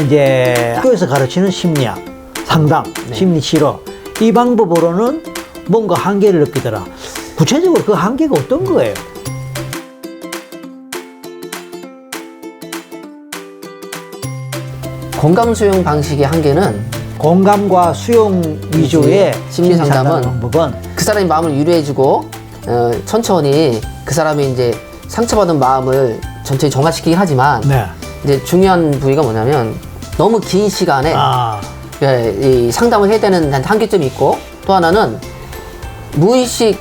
이제 학교에서 가르치는 심리학, 상담, 네. 심리치료 이 방법으로는 뭔가 한계를 느끼더라. 구체적으로 그 한계가 어떤 거예요? 공감 수용 방식의 한계는 공감과 수용 위주의 심리 상담은 방법은 그 사람의 마음을 위로해주고 천천히 그 사람이 이제 상처받은 마음을 천천히 정화시키긴 하지만 네. 이제 중요한 부위가 뭐냐면 너무 긴 시간에 이 상담을 해야 되는 한계점이 있고 또 하나는 무의식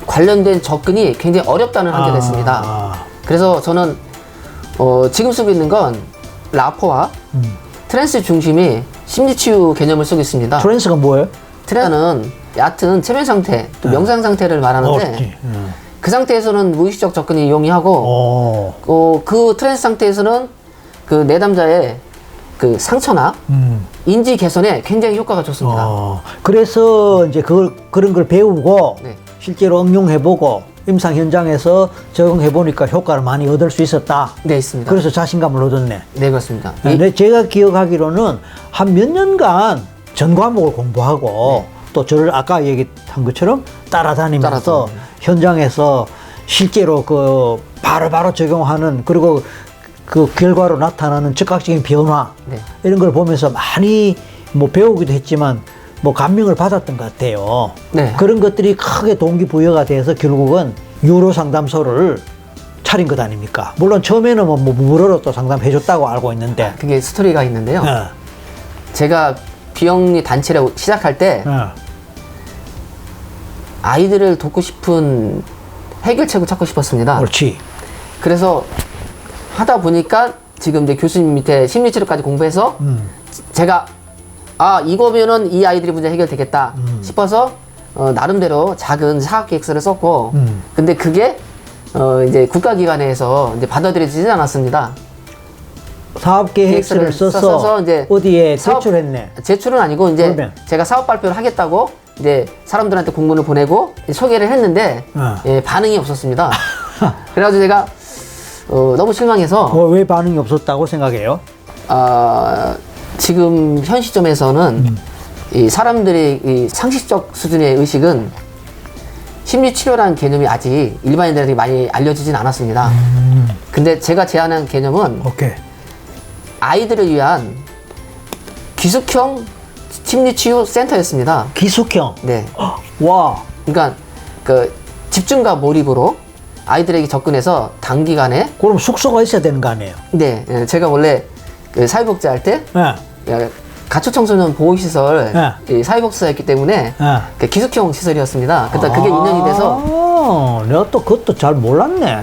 관련된 접근이 굉장히 어렵다는 한계가 있습니다. 그래서 저는 지금 쓰고 있는 건 라포와 트랜스 중심의 심리치유 개념을 쓰고 있습니다. 트랜스가 뭐예요? 트랜스는 얕은 체면 상태, 또 명상 상태를 말하는데 그 상태에서는 무의식적 접근이 용이하고 그 트랜스 상태에서는 그 내담자의 그 상처나 인지 개선에 굉장히 효과가 좋습니다. 그래서 이제 그런 걸 배우고 네. 실제로 응용해보고 임상 현장에서 적용해보니까 효과를 많이 얻을 수 있었다. 네, 있습니다. 그래서 자신감을 얻었네. 네, 그렇습니다. 네, 제가 기억하기로는 한 몇 년간 전 과목을 공부하고 또 저를 아까 얘기한 것처럼 따라다니면서 현장에서 실제로 그 바로바로 적용하는 그리고 그 결과로 나타나는 즉각적인 변화 이런 걸 보면서 많이 뭐 배우기도 했지만 뭐 감명을 받았던 것 같아요. 네. 그런 것들이 크게 동기부여가 돼서 결국은 유로 상담소를 차린 것 아닙니까? 물론 처음에는 뭐 무료로 또 상담해줬다고 알고 있는데 그게 스토리가 있는데요. 제가 비영리 단체를 시작할 때 아이들을 돕고 싶은 해결책을 찾고 싶었습니다. 그렇지. 그래서 하다 보니까 지금 이제 교수님 밑에 심리치료까지 공부해서 제가 이거면은 이 아이들의 문제 해결되겠다 싶어서 나름대로 작은 사업계획서를 썼고 근데 그게 이제 국가기관에서 이제 받아들여지지 않았습니다. 사업계획서를 써서 이제 어디에 제출했네. 제출은 아니고 이제 그러면. 제가 사업 발표를 하겠다고 이제 사람들한테 공문을 보내고 소개를 했는데 예, 반응이 없었습니다. 그래가지고 제가 너무 실망해서 왜 반응이 없었다고 생각해요? 지금 현 시점에서는 이 사람들의 이 상식적 수준의 의식은 심리치료라는 개념이 아직 일반인들에게 많이 알려지진 않았습니다. 근데 제가 제안한 개념은 아이들을 위한 기숙형 심리치유 센터였습니다. 기숙형? 네. 와. 그러니까 그 집중과 몰입으로 아이들에게 접근해서 단기간에 그럼 숙소가 있어야 되는 거 아니에요? 네. 제가 원래 그 사회복지 할 때 가초청소년 보호시설 사회복지사였기 때문에 그 기숙형 시설이었습니다. 그러니까 그게 2년이 돼서 내가 또 그것도 잘 몰랐네.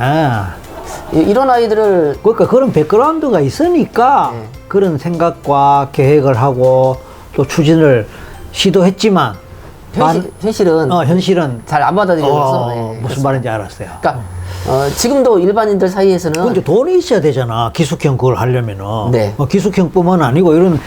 이런 아이들을 그러니까 그런 백그라운드가 있으니까 그런 생각과 계획을 하고 또 추진을 시도했지만 현실은 잘 안 받아들여서 무슨 말인지 알았어요. 그러니까 지금도 일반인들 사이에서는 근데 돈이 있어야 되잖아. 기숙형 그걸 하려면은. 네. 기숙형뿐만 아니고 이런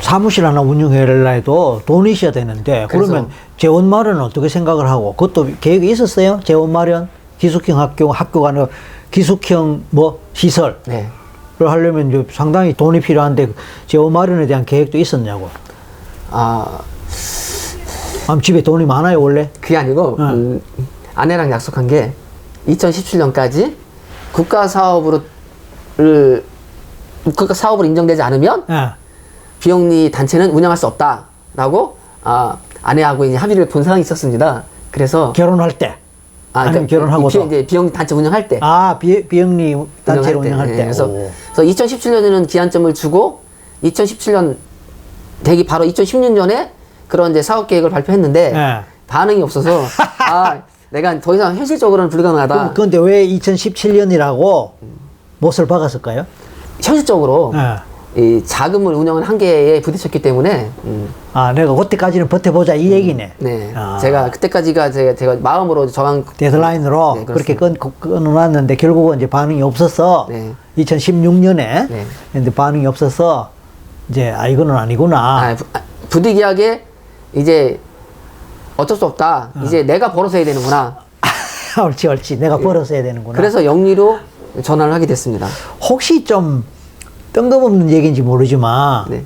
사무실 하나 운영하려 해도 돈이 있어야 되는데 그러면 재원 마련은 어떻게 생각을 하고 그것도 계획이 있었어요? 재원 마련? 기숙형 학교가 아니라 기숙형 시설을 하려면 이제 상당히 돈이 필요한데 재원 마련에 대한 계획도 있었냐고. 집에 돈이 많아요 원래? 그게 아니고 아내랑 약속한 게 2017년까지 국가 사업으로 인정되지 않으면 비영리 단체는 운영할 수 없다라고 아내하고 이제 합의를 본 사항이 있었습니다. 그래서 결혼할 때. 아니면 결혼하고도 이제 비영리 단체 운영할 때. 비영리 단체를 운영할 때. 그래서 2017년에는 기한점을 주고 2017년 되기 바로 2016년에 그런 이제 사업 계획을 발표했는데 반응이 없어서 내가 더 이상 현실적으로는 불가능하다. 그런데 왜 2017년이라고 못을 박았을까요? 현실적으로 이 자금을 운영하는 한계에 부딪혔기 때문에 내가 그때까지는 버텨보자 이 얘기네. 네, 제가 그때까지가 제가 마음으로 정한 데드라인으로 그렇게 끊어놨는데 결국은 이제 반응이 없어서 2016년에 근데 반응이 없어서 이제 이거는 아니구나. 부득이하게 이제 어쩔 수 없다. 이제 내가 벌어서 해야 되는구나. 옳지. 내가 벌어서 해야 되는구나. 그래서 영리로 전환을 하게 됐습니다. 혹시 좀 뜬금없는 얘기인지 모르지만 네.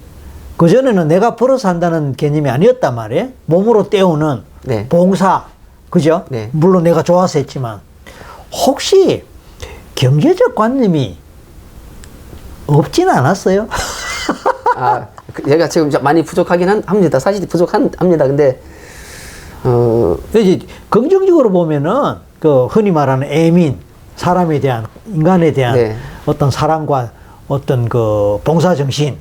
그전에는 내가 벌어서 한다는 개념이 아니었단 말이에요. 몸으로 때우는 네. 봉사, 그죠? 네. 물론 내가 좋아서 했지만 혹시 경제적 관념이 없진 않았어요? 얘가 지금 많이 부족하긴 합니다. 사실 부족합니다. 근데 이제 긍정적으로 보면은 그 흔히 말하는 애민, 사람에 대한, 인간에 대한 네. 어떤 사랑과 어떤 그 봉사 정신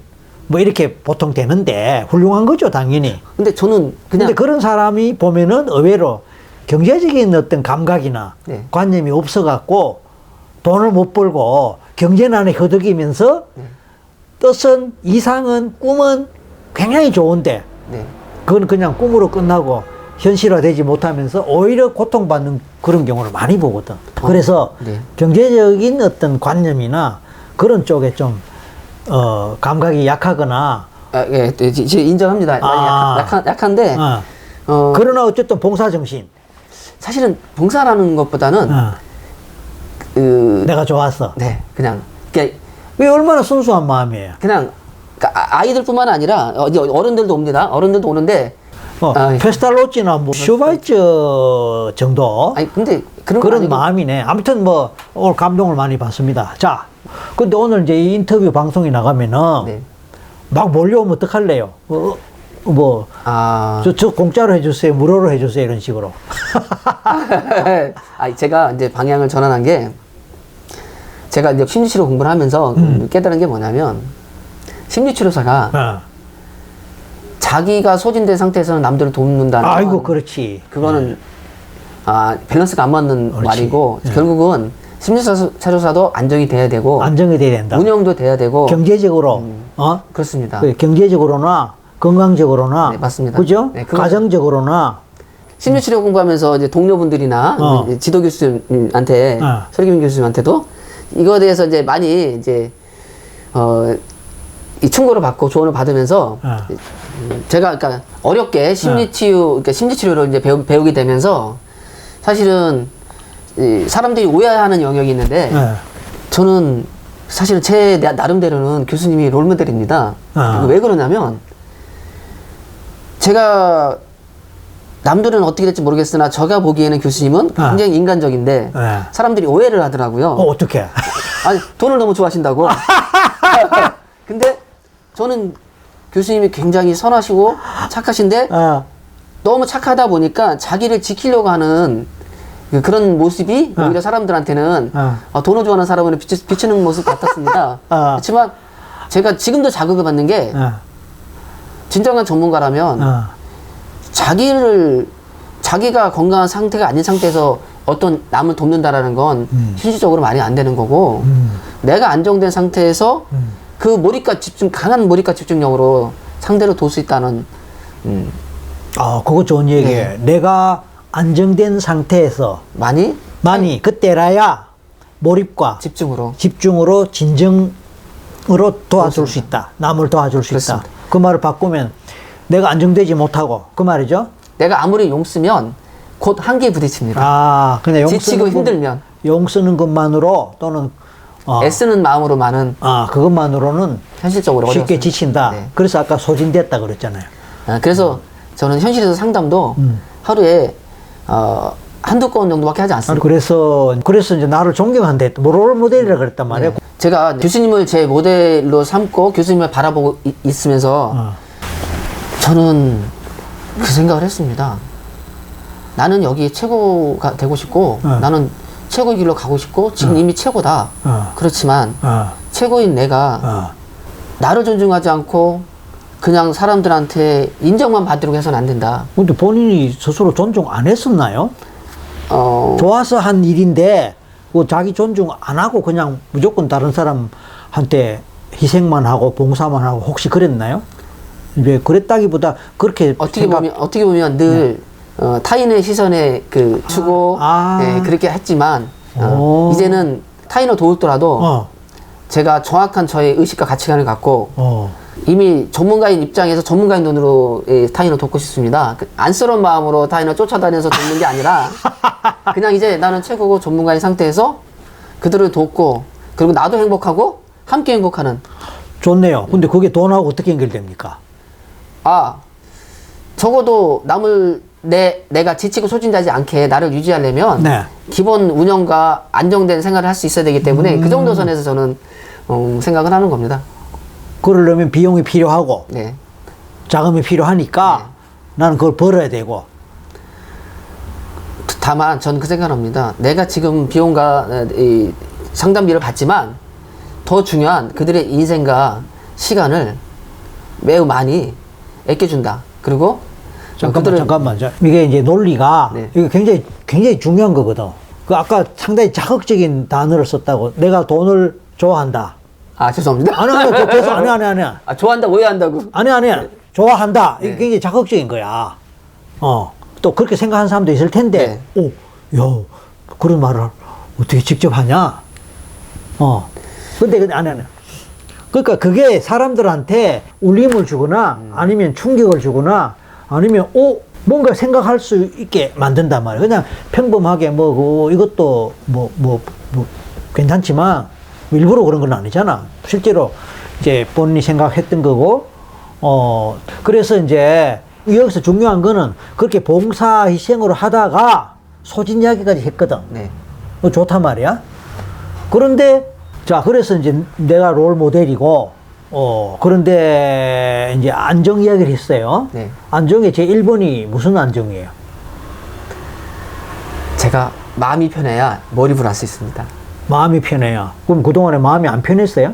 뭐 이렇게 보통 되는데 훌륭한 거죠, 당연히. 근데 저는 그냥 근데 그런 사람이 보면은 의외로 경제적인 어떤 감각이나 네. 관념이 없어갖고 돈을 못 벌고 경제난에 허덕이면서 뜻은, 이상은, 꿈은 굉장히 좋은데 네. 그건 그냥 꿈으로 끝나고 현실화되지 못하면서 오히려 고통받는 그런 경우를 많이 보거든. 그래서 네. 경제적인 어떤 관념이나 그런 쪽에 좀 감각이 약하거나 예, 인정합니다. 많이 약한데 그러나 어쨌든 봉사정신 사실은 봉사라는 것보다는 내가 좋았어. 네, 그냥 왜 얼마나 순수한 마음이에요. 그냥 아이들뿐만 아니라 어른들도 옵니다. 어른들도 오는데 페스탈로치나 뭐 슈바이처 정도 아니 근데 그런 마음이네. 아무튼 뭐 오늘 감동을 많이 받습니다. 자, 근데 오늘 이제 이 인터뷰 방송이 나가면은 네. 막 몰려오면 어떡할래요? 저 공짜로 해주세요, 무료로 해주세요 이런 식으로. 제가 이제 방향을 전환한 게 제가 이제 심리치료 공부를 하면서 깨달은 게 뭐냐면 심리치료사가 자기가 소진된 상태에서는 남들을 돕는다는 아이고 그렇지. 그거는 밸런스가 안 맞는 그렇지. 말이고 결국은 심리치료사도 안정이 돼야 되고 안정이 돼야 된다. 운영도 돼야 되고 경제적으로 그렇습니다. 경제적으로나 건강적으로나 네, 맞습니다. 그죠? 네, 가정적으로나 심리치료 공부하면서 이제 동료분들이나 이제 지도 교수님한테 설기민 교수님한테도 이거에 대해서 이제 많이 이제 이 충고를 받고 조언을 받으면서 제가 그러니까 어렵게 그러니까 심리치료를 이제 배우게 되면서 사실은 이 사람들이 오해하는 영역이 있는데 저는 사실은 제 나름대로는 교수님이 롤모델입니다. 왜 그러냐면 제가 남들은 어떻게 될지 모르겠으나 제가 보기에는 교수님은 굉장히 인간적인데 사람들이 오해를 하더라고요. 어떻게? 아니 돈을 너무 좋아하신다고. 근데 저는 교수님이 굉장히 선하시고 착하신데 너무 착하다 보니까 자기를 지키려고 하는 그런 모습이 오히려 사람들한테는 돈을 좋아하는 사람을 비추는 모습 같았습니다. 그렇지만 제가 지금도 자극을 받는 게 진정한 전문가라면 자기가 건강한 상태가 아닌 상태에서 어떤 남을 돕는다라는 건 현실적으로 말이 안 되는 거고 내가 안정된 상태에서 그 강한 몰입과 집중력으로 상대를 도울 수 있다는 그거 좋은 얘기예요. 내가 안정된 상태에서 많이 그때라야 몰입과 집중으로 진정으로 도와줄 수 있다. 남을 도와줄 수 있다. 그 말을 바꾸면 내가 안정되지 못하고 그 말이죠. 내가 아무리 용 쓰면 곧 한계에 부딪힙니다. 그냥 용 지치고 힘들면 용 쓰는 것만으로 또는 애쓰는 마음으로만은 그것만으로는 현실적으로 쉽게 어려웠습니다. 지친다. 네. 그래서 아까 소진됐다 그랬잖아요. 그래서 저는 현실에서 상담도 하루에 한두 건 정도밖에 하지 않습니다. 그래서 이제 나를 존경한대. 롤 모델이라 그랬단 말이에요. 네. 제가 교수님을 제 모델로 삼고 교수님을 바라보고 있으면서 저는 그 생각을 했습니다. 나는 여기 최고가 되고 싶고 나는 최고의 길로 가고 싶고 지금 이미 최고다. 그렇지만 최고인 내가 나를 존중하지 않고 그냥 사람들한테 인정만 받으려고 해서는 안 된다. 근데 본인이 스스로 존중 안 했었나요? 좋아서 한 일인데 자기 존중 안 하고 그냥 무조건 다른 사람한테 희생만 하고 봉사만 하고 혹시 그랬나요? 이제 그랬다기보다 그렇게 어떻게 보면 늘 타인의 시선에 주고 그렇게 했지만 이제는 타인을 도울더라도 제가 정확한 저의 의식과 가치관을 갖고 이미 전문가인 입장에서 전문가인 눈으로 타인을 돕고 싶습니다. 안쓰러운 마음으로 타인을 쫓아다녀서 돕는 게 아니라 그냥 이제 나는 최고고 전문가인 상태에서 그들을 돕고 그리고 나도 행복하고 함께 행복하는 좋네요. 근데 그게 돈하고 어떻게 연결됩니까? 아, 적어도 내가 지치고 소진되지 않게 나를 유지하려면 네. 기본 운영과 안정된 생활을 할 수 있어야 되기 때문에 그 정도 선에서 저는 생각을 하는 겁니다. 그러려면 비용이 필요하고 네. 자금이 필요하니까 나는 그걸 벌어야 되고. 다만 저는 그 생각합니다. 내가 지금 비용과 이 상담비를 받지만 더 중요한 그들의 인생과 시간을 매우 많이 아껴준다. 그리고 잠깐만. 이게 이제 논리가 네. 이게 굉장히 중요한 거거든. 그 아까 상당히 자극적인 단어를 썼다고. 내가 돈을 좋아한다. 아, 죄송합니다. 아니. 계속 아니. 아, 좋아한다, 오해한다고. 아니. 좋아한다. 네. 이게 굉장히 자극적인 거야. 또 그렇게 생각하는 사람도 있을 텐데, 야, 그런 말을 어떻게 직접 하냐? 근데 아니. 그러니까 그게 사람들한테 울림을 주거나 아니면 충격을 주거나 아니면 뭔가 생각할 수 있게 만든단 말이야. 그냥 평범하게 이것도 괜찮지만 일부러 그런 건 아니잖아. 실제로 이제 본인이 생각했던 거고, 그래서 이제 여기서 중요한 거는 그렇게 봉사 희생으로 하다가 소진 이야기까지 했거든. 네. 좋단 말이야. 그런데 자, 그래서 이제 내가 롤 모델이고, 그런데 이제 안정 이야기를 했어요. 네. 안정의 제 1번이 무슨 안정이에요? 제가 마음이 편해야 머리 불 할 수 있습니다. 마음이 편해요. 그럼 그동안에 마음이 안 편했어요?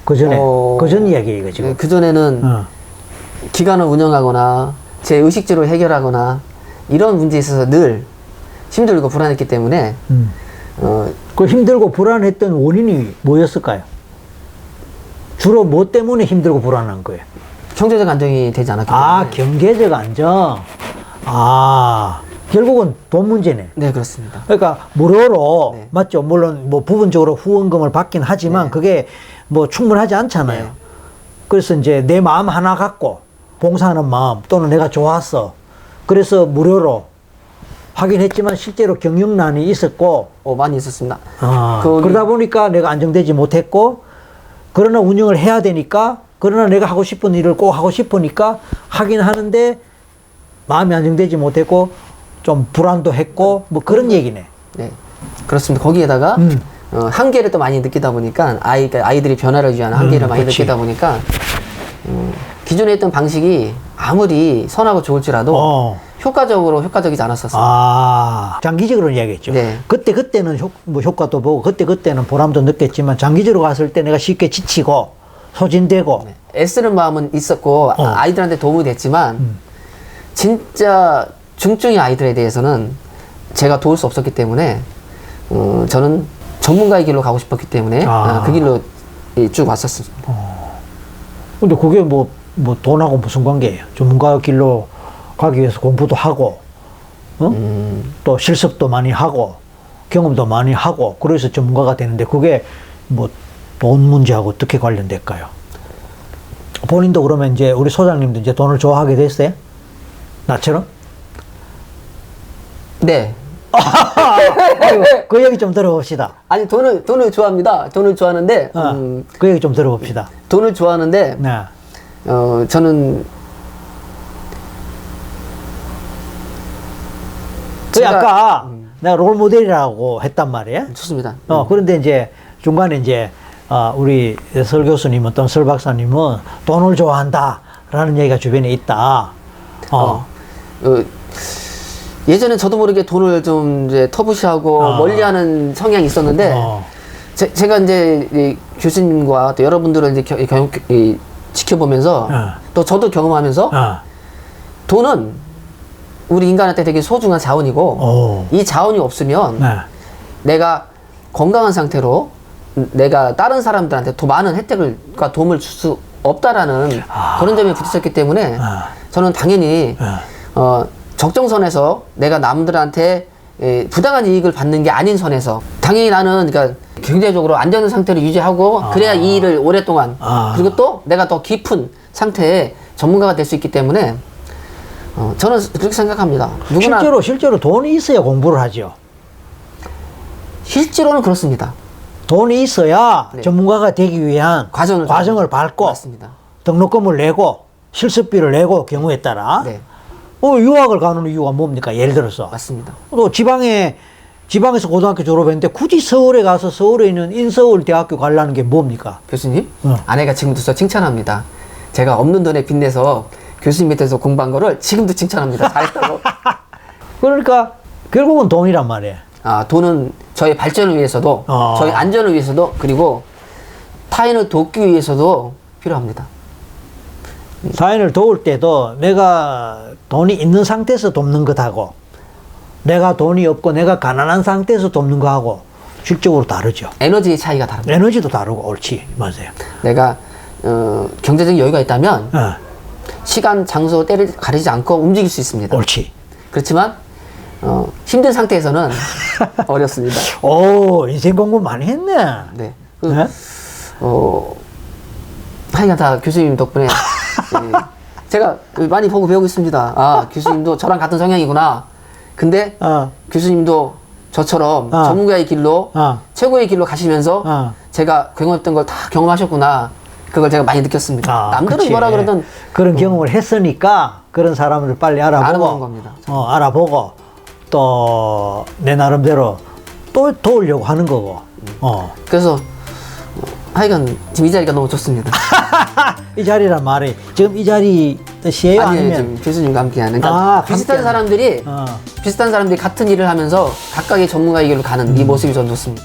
그 전 이야기예요, 이거 지금. 그전에는 기관을 운영하거나 제 의식주를 해결하거나 이런 문제에 있어서 늘 힘들고 불안했기 때문에 그 힘들고 불안했던 원인이 뭐였을까요? 주로 뭐 때문에 힘들고 불안한 거예요? 경제적 안정이 되지 않았기 때문에. 경제적 안정. 결국은 돈 문제네. 네, 그렇습니다. 그러니까 무료로 네. 맞죠. 물론 부분적으로 후원금을 받긴 하지만 네. 그게 충분하지 않잖아요. 네. 그래서 이제 내 마음 하나 갖고 봉사하는 마음 또는 내가 좋았어. 그래서 무료로 하긴 했지만 실제로 경영난이 있었고 많이 있었습니다. 그러다 보니까 내가 안정되지 못했고, 그러나 운영을 해야 되니까, 그러나 내가 하고 싶은 일을 꼭 하고 싶으니까 하긴 하는데 마음이 안정되지 못했고 좀 불안도 했고 그런 얘기네. 네, 그렇습니다. 거기에다가 한계를 또 많이 느끼다 보니까 아이들이 변화를 위한 한계를 많이 그치. 느끼다 보니까 기존에 했던 방식이 아무리 선하고 좋을지라도 효과적이지 않았었어요. 장기적으로 이야기했죠. 네. 그때는 효과도 보고 그때는 보람도 느꼈지만 장기적으로 갔을 때 내가 쉽게 지치고 소진되고. 네. 애쓰는 마음은 있었고 아이들한테 도움이 됐지만 진짜 중증의 아이들에 대해서는 제가 도울 수 없었기 때문에 저는 전문가의 길로 가고 싶었기 때문에 그 길로 쭉 왔었습니다. 근데 그게 돈하고 무슨 관계예요? 전문가 길로 가기 위해서 공부도 하고, 또 실습도 많이 하고, 경험도 많이 하고, 그래서 전문가가 되는데 그게 돈 문제하고 어떻게 관련될까요? 본인도 그러면 이제 우리 소장님도 이제 돈을 좋아하게 됐어요? 나처럼? 네. 그 얘기 좀 들어봅시다. 아니 돈을 좋아합니다. 돈을 좋아하는데 그 얘기 좀 들어봅시다. 돈을 좋아하는데 네. 저는 아까 내가 롤 모델이라고 했단 말이에요. 좋습니다. 그런데 이제 중간에 이제 우리 설 교수님은 또는 설 박사님은 돈을 좋아한다라는 얘기가 주변에 있다. 예전에 저도 모르게 돈을 좀 이제 터부시하고 멀리하는 성향이 있었는데 제가 이제 이 교수님과 또 여러분들을 이제 지켜보면서 또 저도 경험하면서 돈은 우리 인간한테 되게 소중한 자원이고 이 자원이 없으면 내가 건강한 상태로 내가 다른 사람들한테 더 많은 혜택과 도움을 줄 수 없다라는 그런 점에 부딪혔기 때문에 저는 당연히 적정선에서 내가 남들한테 부당한 이익을 받는 게 아닌 선에서 당연히 나는 그러니까 경제적으로 안정된 상태를 유지하고 그래야 이 일을 오랫동안 그리고 또 내가 더 깊은 상태의 전문가가 될 수 있기 때문에 저는 그렇게 생각합니다. 누구나 실제로 돈이 있어야 공부를 하죠. 실제로는 그렇습니다. 돈이 있어야 네. 전문가가 되기 위한 과정을 밟고 맞습니다. 등록금을 내고 실습비를 내고 경우에 따라 네. 유학을 가는 이유가 뭡니까? 예를 들어서 맞습니다. 또 지방에서 고등학교 졸업했는데 굳이 서울에 가서 서울에 있는 인서울 대학교 가려는 게 뭡니까? 교수님, 어. 아내가 지금도 저 칭찬합니다. 제가 없는 돈에 빚내서 교수님 밑에서 공부한 거를 지금도 칭찬합니다. 잘했다고. 그러니까 결국은 돈이란 말이에요. 아, 돈은 저희 발전을 위해서도, 저희 안전을 위해서도, 그리고 타인을 돕기 위해서도 필요합니다. 타인을 도울 때도 내가 돈이 있는 상태에서 돕는 것하고 내가 돈이 없고 내가 가난한 상태에서 돕는 거하고 질적으로 다르죠. 에너지의 차이가 다릅니다. 에너지도 다르고 옳지. 맞아요. 내가 경제적인 여유가 있다면 어, 시간, 장소, 때를 가리지 않고 움직일 수 있습니다. 옳지. 그렇지만 힘든 상태에서는 어렵습니다. 오, 인생 공부 많이 했네. 네. 네? 하여간 다 교수님 덕분에 예, 제가 많이 보고 배우고 있습니다. 아, 교수님도 저랑 같은 성향이구나. 근데 교수님도 저처럼 전문가의 길로 최고의 길로 가시면서 제가 경험했던 걸 다 경험하셨구나. 그걸 제가 많이 느꼈습니다. 남들은 그치. 뭐라 그러든 그런 경험을 했으니까 그런 사람을 빨리 알아보는 알아보고 겁니다. 알아보고 또 내 나름대로 또 도우려고 하는 거고. 그래서 하여간 지금 이 자리가 너무 좋습니다. 이 자리란 말이 지금 이 자리 뜻이에요? 아니요, 아니면 지금 교수님과 함께하는. 그러니까 비슷한 함께하는. 사람들이 같은 일을 하면서 각각의 전문가의 길로 가는 이 모습이 전 좋습니다.